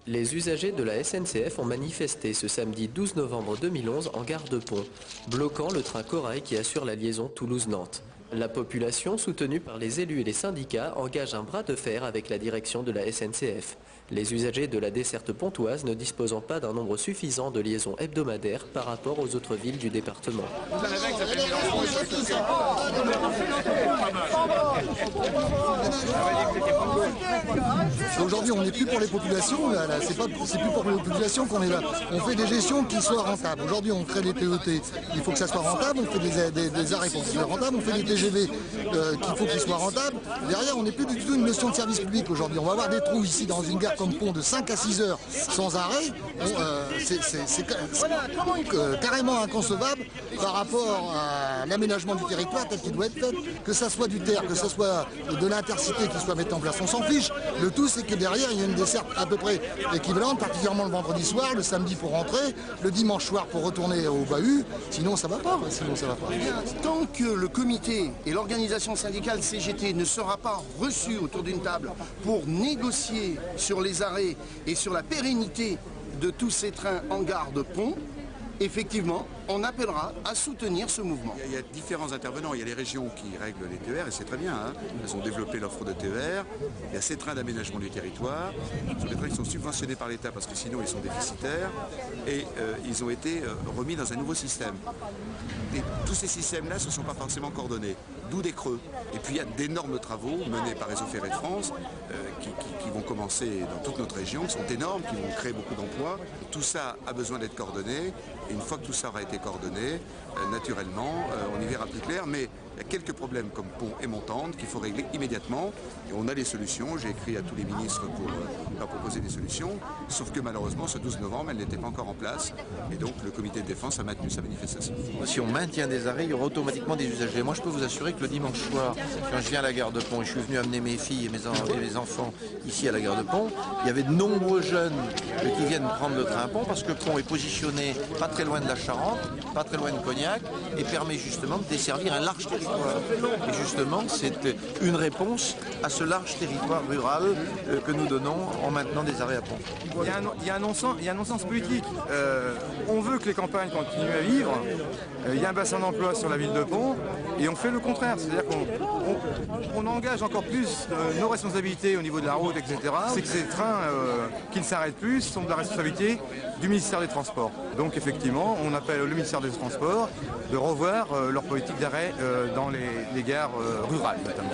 Les usagers de la SNCF ont manifesté ce samedi 12 novembre 2011 en gare de Pont, bloquant le train Corail qui assure la liaison Toulouse-Nantes. La population, soutenue par les élus et les syndicats, engage un bras de fer avec la direction de la SNCF. Les usagers de la desserte pontoise ne disposant pas d'un nombre suffisant de liaisons hebdomadaires par rapport aux autres villes du département. Aujourd'hui, on n'est plus pour les populations, c'est plus pour les populations qu'on est là. On fait des gestions qui soient rentables. Aujourd'hui, on crée des TET, il faut que ça soit rentable, on fait des arrêts pour que ça soit rentable, on fait des TGV qu'il faut qu'ils soient rentables. Derrière, on n'est plus du tout une notion de service public aujourd'hui. On va avoir des trous ici dans une gare comme Pont de 5 à 6 heures sans arrêt. C'est carrément inconcevable par rapport à l'aménagement du territoire tel qu'il doit être fait. Que ça soit du terre, que ce soit de l'intercité qui soit mis en place, on s'en fiche. Le tout, c'est que derrière, il y a une desserte à peu près équivalente, particulièrement le vendredi soir, le samedi pour rentrer, le dimanche soir pour retourner au bahut. Sinon, ça va pas. Tant que le comité et l'organisation syndicale CGT ne sera pas reçus autour d'une table pour négocier sur les arrêts et sur la pérennité de tous ces trains en gare de Pont, effectivement, on appellera à soutenir ce mouvement. Il y a différents intervenants. Il y a les régions qui règlent les TER, et c'est très bien. Elles ont développé l'offre de TER. Il y a ces trains d'aménagement du territoire. Ce sont des trains qui sont subventionnés par l'État parce que sinon ils sont déficitaires. Et ils ont été remis dans un nouveau système. Et tous ces systèmes-là ne sont pas forcément coordonnés, d'où des creux. Et puis il y a d'énormes travaux menés par Réseau Ferré de France qui vont commencer dans toute notre région, qui sont énormes, qui vont créer beaucoup d'emplois. Tout ça a besoin d'être coordonné. Et une fois que tout ça aura été coordonné, naturellement, on y verra plus clair. Mais il y a quelques problèmes comme Pont et Montande qu'il faut régler immédiatement. Et on a les solutions. J'ai écrit à tous les ministres pour leur proposer des solutions. Sauf que malheureusement, ce 12 novembre, elle n'était pas encore en place. Et donc le comité de défense a maintenu sa manifestation. Si on maintient des arrêts, il y aura automatiquement des usagers. Moi, je peux vous assurer que le dimanche soir, quand je viens à la gare de Pont et je suis venu amener mes filles et mes enfants ici à la gare de Pont, il y avait de nombreux jeunes qui viennent prendre le train à Pont parce que Pont est positionné pas très loin de la Charente, pas très loin de Cognac et permet justement de desservir un large territoire. Et justement, c'est une réponse à ce large territoire rural que nous donnons en maintenant des arrêts à Pont. Il y a un non-sens politique. On veut que les campagnes continuent à vivre. Il y a un bassin d'emploi sur la ville de Pont et on fait le contraire. C'est-à-dire qu'on engage encore plus nos responsabilités au niveau de la route, etc. C'est que ces trains qui ne s'arrêtent plus sont de la responsabilité du ministère des Transports. Donc effectivement, on appelle le ministère des Transports de revoir leur politique d'arrêt dans les gares rurales notamment.